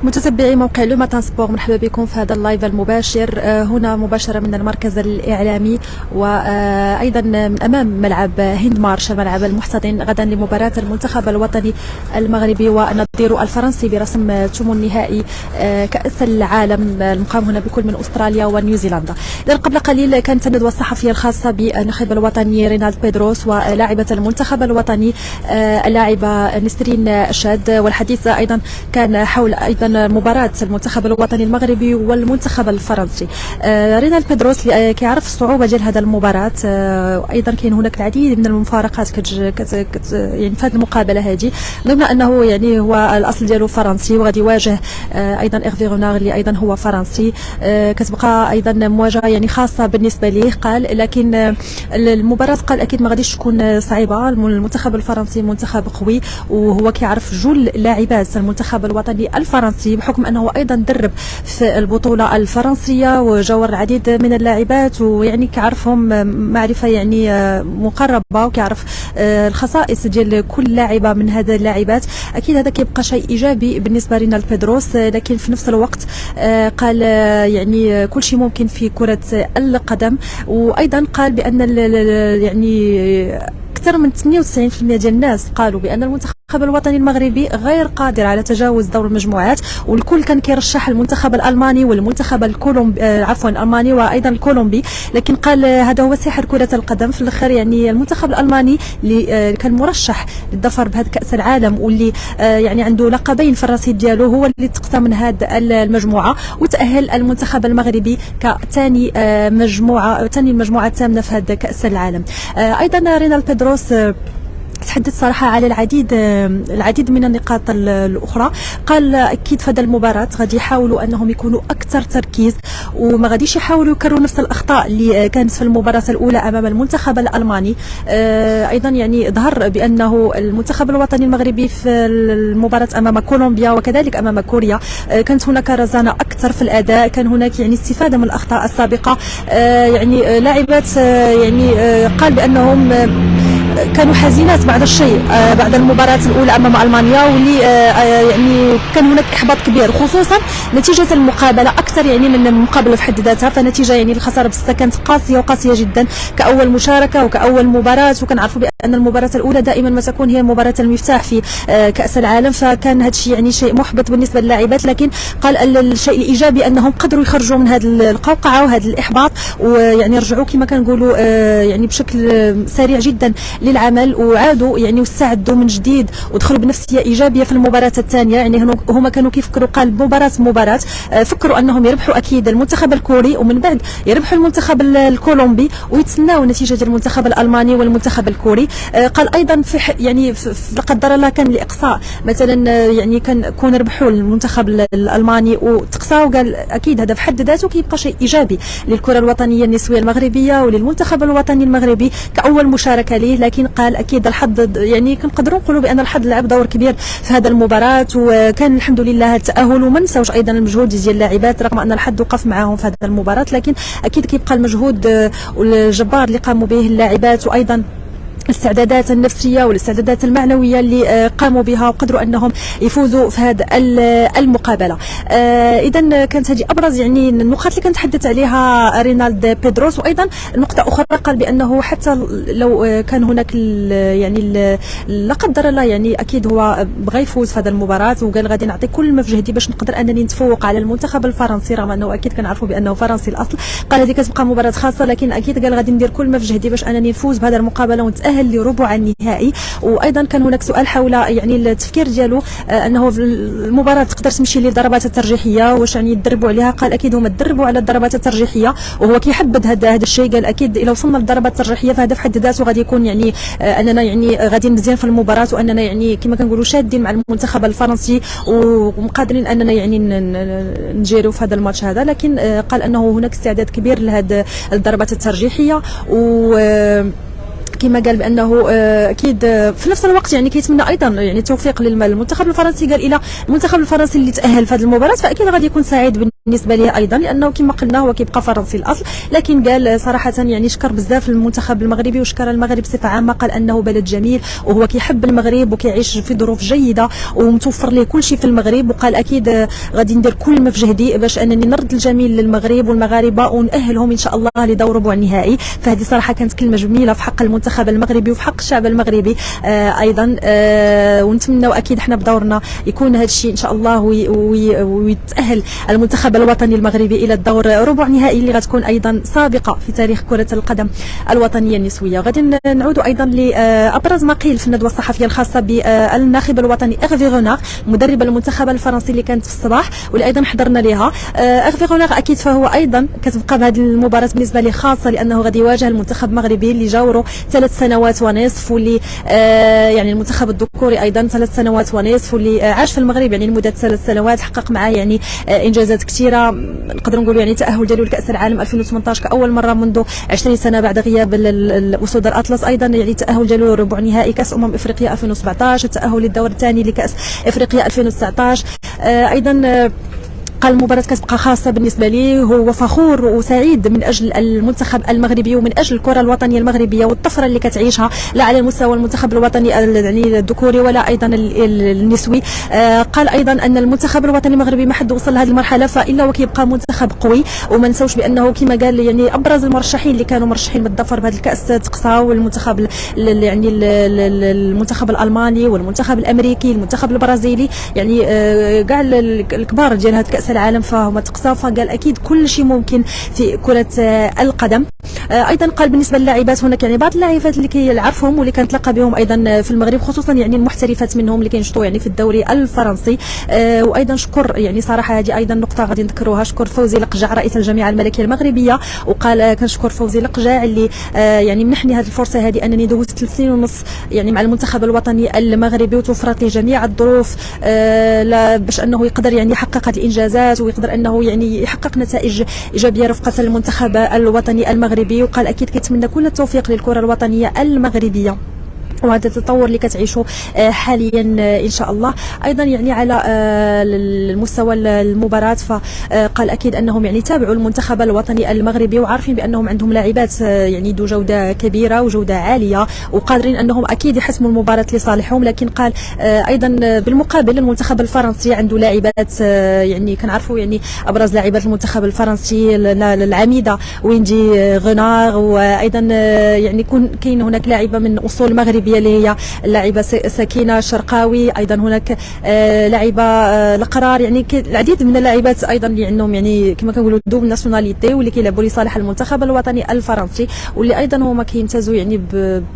متتبعي موقع لو ماتان سبور، مرحبا بكم في هذا اللايف المباشر هنا مباشرة من المركز الإعلامي وأيضا من أمام ملعب هند مارش، الملعب المحتضن غدا لمباراة المنتخب الوطني المغربي ونظيره الفرنسي برسم ثمن نهائي كأس العالم المقام هنا بكل من أستراليا ونيوزيلندا. إذا قبل قليل كانت الندوة الصحفية الخاصة بالناخب الوطني رينالد بيدروس ولاعبة المنتخب الوطني اللاعبة نسرين شاد، والحديث أيضا كان حول أيضا مباراة المنتخب الوطني المغربي والمنتخب الفرنسي. رينالد بيدروس كيعرف الصعوبة ديال هذا المباراة، أيضا كاين هناك العديد من المفارقات يعني في هذه المقابلة هذه، ضمن أنه يعني هو الأصل ديالو فرنسي وغادي يواجه أيضا إيرفي غونار اللي أيضا هو فرنسي. كتبقى أيضا مواجهة يعني خاصة بالنسبة ليه قال، لكن المباراة قال أكيد ما غاديش تكون صعيبة. المنتخب الفرنسي منتخب قوي وهو كيعرف جل لاعبات المنتخب الوطني الفرنسي بحكم أنه أيضا درب في البطولة الفرنسية وجاور العديد من اللاعبات، ويعني كيعرفهم معرفة يعني مقربة وكيعرف الخصائص ديال كل لاعبة من هذه اللاعبات. أكيد هذا كيبقى شيء إيجابي بالنسبة لرينالد بيدروس، لكن في نفس الوقت قال يعني كل شيء ممكن في كرة القدم، وأيضا قال بأن يعني أكثر من 98% ديال الناس قالوا بأن المنتخب الوطني المغربي غير قادر على تجاوز دور المجموعات، والكل كان كيرشح المنتخب الألماني والمنتخب الكولومبي الألماني وأيضا الكولومبي. لكن قال هذا هو سحر كرة القدم في الآخر، يعني المنتخب الألماني اللي كان مرشح للظفر بهذا كأس العالم واللي يعني عنده لقبين في الرصيد ديالو هو اللي تقسم من هذه المجموعة، وتأهل المنتخب المغربي كثاني المجموعة الثامنة في هذا كأس العالم. أيضا رينالد بيدروس تحدث صراحة على العديد من النقاط الأخرى. قال أكيد في هذه المباراة غادي يحاولوا أنهم يكونوا أكثر تركيز وما غاديش يحاولوا يكرروا نفس الأخطاء اللي كانت في المباراة الأولى أمام المنتخب الألماني. أيضا يعني ظهر بأنه المنتخب الوطني المغربي في المباراة أمام كولومبيا وكذلك أمام كوريا كانت هناك رزانة أكثر في الأداء، كان هناك يعني استفادة من الأخطاء السابقة. يعني لاعبات يعني قال بأنهم كانوا حزينات بعض الشيء بعد المباراة الأولى أمام ألمانيا، واللي يعني كان هناك إحباط كبير خصوصا نتيجة المقابلة أكثر يعني من المقابلة في حد ذاتها. فنتيجة يعني الخسارة بستة كانت قاسية جدا كأول مشاركة وكأول مباراة، وكنعرفوا بأن المباراة الأولى دائما ما تكون هي مباراة المفتاح في كأس العالم، فكان هذا الشيء يعني شيء محبط بالنسبة للاعبات. لكن قال الشيء الإيجابي أنهم قدروا يخرجوا من هذه القوقعة وهذا الإحباط، ويعني رجعوا كما كنقولوا يعني بشكل سريع جدا للعمل، وعادوا يعني واستعدوا من جديد ودخلوا بنفسيه ايجابيه في المباراه الثانيه. يعني هما كانوا كيفكروا قال مباراه فكروا انهم يربحوا اكيد المنتخب الكوري ومن بعد يربحوا المنتخب الكولومبي ويتسناوا نتيجه المنتخب الالماني والمنتخب الكوري. قال ايضا يعني لا قدر الله كان الاقصاء مثلا، يعني كون ربحوا المنتخب الالماني وتقصاوا، قال اكيد هذا في حد ذاته كيبقى شيء ايجابي للكره الوطنيه النسويه المغربيه وللمنتخب الوطني المغربي كاول مشاركه ليه. لكن قال اكيد الحظ يعني كنقدروا نقولوا بان الحظ لعب دور كبير في هذا المباراه، وكان الحمد لله التاهل. وما نساوش ايضا المجهود ديال اللاعبات رغم ان الحظ وقف معهم في هذه المباراه، لكن اكيد كيبقى المجهود الجبار اللي قاموا به اللاعبات، وايضا الاستعدادات النفسيه والاستعدادات المعنويه اللي قاموا بها وقدروا انهم يفوزوا في هذه المقابله. اذا كانت هذه ابرز يعني النقاط اللي كنتحدث عليها رينالد بيدروس. وايضا نقطه اخرى قال بانه حتى لو كان هناك يعني لا قدر الله يعني اكيد هو بغى يفوز في هذه المباراه، وقال غادي نعطي كل ما في جهدي باش نقدر انني نتفوق على المنتخب الفرنسي رغم انه اكيد كنعرفوا بانه فرنسي الاصل. قال هذه كتبقى مباراه خاصه، لكن اكيد قال غادي ندير كل ما في جهدي باش انني نفوز بهذه المقابله ونتاهل لربع النهائي. وايضا كان هناك سؤال حول يعني التفكير ديالو انه المباراه تقدر تمشي للضربات الترجيحيه، واش يعني يدربوا عليها. قال اكيد هما تدربوا على الضربات الترجيحيه وهو كيحبذ هذا الشيء. قال اكيد اذا وصلنا للضربات الترجيحيه فهذا في حد ذاته غادي يكون يعني اننا يعني غادي مزيان في المباراه، واننا يعني كما كنقولوا شادين مع المنتخب الفرنسي ومقادرين اننا يعني نجيروا في هذا الماتش هذا. لكن قال انه هناك استعداد كبير لهذه الضربات الترجيحيه، و كما قال بانه اكيد في نفس الوقت يعني كيتمنى ايضا يعني التوفيق للمنتخب الفرنسي. قال الى المنتخب الفرنسي اللي تاهل في هذه المباراه فاكيد غادي يكون سعيد بالنسبه ليه ايضا، لانه كما قلنا هو كيبقى فرنسي الاصل، لكن قال صراحه يعني شكر بزاف المنتخب المغربي وشكر المغرب بصفه عامه. قال انه بلد جميل وهو كيحب المغرب وكيعيش في ظروف جيده ومتوفر ليه كل شيء في المغرب، وقال اكيد غادي ندير كل ما في جهدي باش انني نرد الجميل للمغرب والمغاربه ونأهلهم ان شاء الله لدور ربع النهائي. فهذه صراحه كانت كلمه جميله في حق المنتخب المغربي وفي حق الشعب المغربي ايضا. ونتمنوا اكيد احنا بدورنا يكون هذا الشيء ان شاء الله ويتأهل المنتخب الوطني المغربي الى الدور ربع نهائي اللي غتكون ايضا سابقه في تاريخ كره القدم الوطنيه النسويه. غادي نعود ايضا لابرز ما قيل في الندوه الصحفيه الخاصه بالناخب الوطني اغفي غوناغ مدرب المنتخب الفرنسي اللي كانت في الصباح واللي ايضا حضرنا لها. اغفي غوناغ اكيد فهو ايضا كتبقى بهذه المباراه بالنسبه لي خاصه، لانه غادي يواجه المنتخب المغربي اللي جاورو 3 سنوات ونصف، واللي يعني المنتخب الذكوري ايضا 3 سنوات ونصف، واللي عاش في المغرب يعني لمده 3 سنوات، حقق معاه يعني انجازات كثيره. نقدروا نقولوا يعني تاهل ديالو لكاس العالم 2018 كاول مره منذ 20 سنه بعد غياب الاسود الاطلس، ايضا يعني تاهل ديالو ربع نهائي كاس افريقيا 2017، التاهل للدور الثاني لكاس افريقيا 2019. ايضا قال المباراة كتبقى خاصة بالنسبة لي، هو فخور وسعيد من أجل المنتخب المغربي ومن أجل الكرة الوطنية المغربية والطفرة اللي كتعيشها لا على المستوى المنتخب الوطني يعني الذكوري ولا أيضا النسوي. قال أيضا أن المنتخب الوطني المغربي ما حد وصل لهذه المرحلة فإلا وكيبقى منتخب قوي، وما نساوش بأنه كما قال يعني أبرز المرشحين اللي كانوا مرشحين بالظفر بهذا الكأس تقصاو المنتخب يعني المنتخب الألماني والمنتخب الأمريكي المنتخب البرازيلي، يعني كاع الكبار ديال هذا كأس العالم فهم تقصى. فقال اكيد كل شيء ممكن في كره القدم. ايضا قال بالنسبه للاعبات هناك يعني بعض اللاعبات اللي كيعرفهم واللي كنتلاقى بهم ايضا في المغرب، خصوصا يعني المحترفات منهم اللي كينشطوا يعني في الدوري الفرنسي. وايضا شكر يعني صراحه هذه ايضا نقطه غادي نذكروها، شكر فوزي لقجع رئيس الجامعه الملكيه المغربيه، وقال كنشكر فوزي لقجع اللي يعني منحني هذه الفرصه هذه انني دوزت 3 سنين ونص يعني مع المنتخب الوطني المغربي وتوفرت لي جميع الظروف باش انه يقدر يعني يحقق هذه الانجازات ويقدر انه يعني يحقق نتائج ايجابيه رفقه المنتخب الوطني المغربي. وقال اكيد كيتمنى كل التوفيق للكره الوطنيه المغربيه وهذا التطور اللي كتعيشه حاليا ان شاء الله. ايضا يعني على المستوى المباراه فقال اكيد انهم يعني تابعوا المنتخب الوطني المغربي وعارفين بانهم عندهم لاعبات يعني ذو جوده كبيره وجوده عاليه وقادرين انهم اكيد يحسموا المباراه لصالحهم. لكن قال ايضا بالمقابل المنتخب الفرنسي عنده لاعبات يعني كنعرفوا يعني ابرز لاعبات المنتخب الفرنسي العميده ويندي غوناغ، وايضا يعني كاين هناك لاعبه من اصول مغربيه اللي هي اللاعبه سكينه الشرقاوي، ايضا هناك لاعبه القرار، يعني العديد من اللاعبات ايضا اللي عندهم يعني كما كنقولوا دوبل ناسيوناليتي واللي كيلعبوا لصالح المنتخب الوطني الفرنسي، واللي ايضا هما كيمتازوا يعني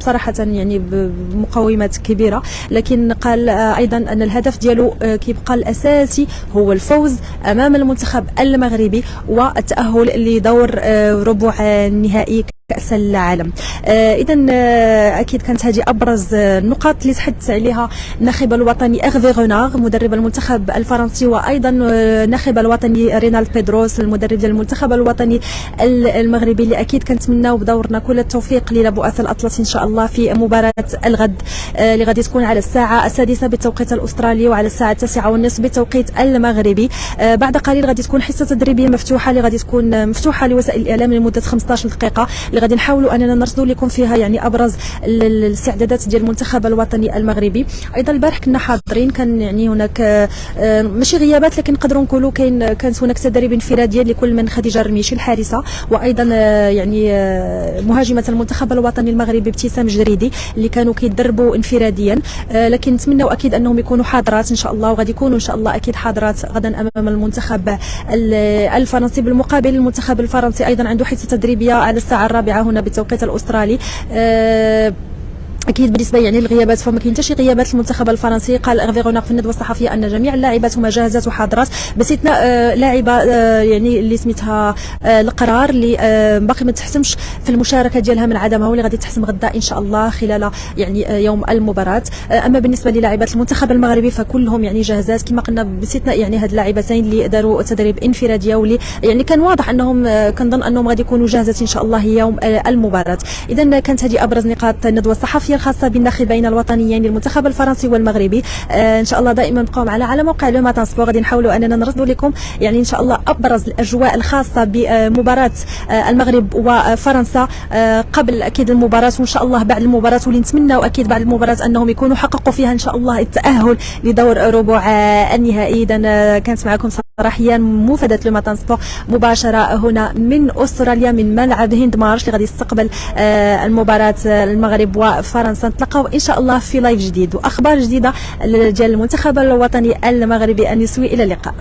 بصراحه يعني بمقومات كبيره. لكن قال ايضا ان الهدف ديالو كيبقى الاساسي هو الفوز امام المنتخب المغربي والتاهل لدور ربع النهائي كأس العالم. اذا اكيد كانت هذه ابرز النقاط اللي تحدث عليها الناخب الوطني اغفي غوناغ مدرب المنتخب الفرنسي، وايضا الناخب الوطني رينالد بيدروس المدرب ديال المنتخب الوطني المغربي، اللي اكيد كنتمناو بدورنا كل التوفيق للبؤس الاطلس ان شاء الله في مباراه الغد اللي غادي تكون على الساعه 6 بالتوقيت الاسترالي وعلى الساعه 9:30 بالتوقيت المغربي. بعد قليل غادي تكون حصه تدريبيه مفتوحه اللي غادي تكون مفتوحه لوسائل الاعلام لمده 15 دقيقه اللي غادي نحاولوا اننا نرصدوا لكم فيها يعني ابرز الاستعدادات ديال المنتخب الوطني المغربي. ايضا البارح كنا حاضرين، كان يعني هناك ماشي غيابات لكن نقدروا نقولوا كانت هناك تدريب انفراديه لكل من خديجه الرميشي الحارسه، وايضا يعني مهاجمه المنتخب الوطني المغربي ابتسام جريدي اللي كانوا كيدربوا انفراديا. لكن نتمنوا اكيد انهم يكونوا حاضرات ان شاء الله، وغادي يكونوا ان شاء الله اكيد حاضرات غدا امام المنتخب الفرنسي. بالمقابل المنتخب الفرنسي ايضا عنده حصه تدريبيه على الساعه 4 هنا بالتوقيت الاسترالي. اكيد بالنسبه يعني للغيابات فما كاين حتى شي غيابات المنتخب الفرنسي. قال اغفي غوناغ في الندوه الصحفيه ان جميع اللاعبات هما جاهزات وحاضرات باستثناء لاعبه يعني اللي سميتها القرار اللي باقي ما تحسمش في المشاركه ديالها من عدمها، واللي غادي تحسم غدا ان شاء الله خلال يعني يوم المباراه. اما بالنسبه للاعبات المنتخب المغربي فكلهم يعني جاهزات كما قلنا باستثناء يعني هاد اللاعبتين اللي داروا تدريب انفراديه واللي يعني كان واضح انهم كنظن انهم غادي يكونوا جاهزات ان شاء الله يوم المباراه. اذا كانت هذه ابرز نقاط الندوه الصحفيه الخاصه بالناخبين الوطنيين للمنتخب الفرنسي والمغربي. ان شاء الله دائما بقوا معنا على موقع لو ماتان سبور، غادي نحاولوا اننا نردوا لكم يعني ان شاء الله ابرز الاجواء الخاصه بمباراه المغرب وفرنسا قبل اكيد المباراه، وان شاء الله بعد المباراه، واللي نتمنوا اكيد بعد المباراه انهم يكونوا حققوا فيها ان شاء الله التاهل لدور ربع النهائي. اذا كانت معكم صراحيا مفادة لو ماتان سبور مباشره هنا من استراليا من ملعب هند مارش اللي غادي يستقبل المباراه المغرب وفرنسا. نتلاقاو ان شاء الله في لايف جديد واخبار جديده ديال المنتخب الوطني المغربي النسوي. الى اللقاء.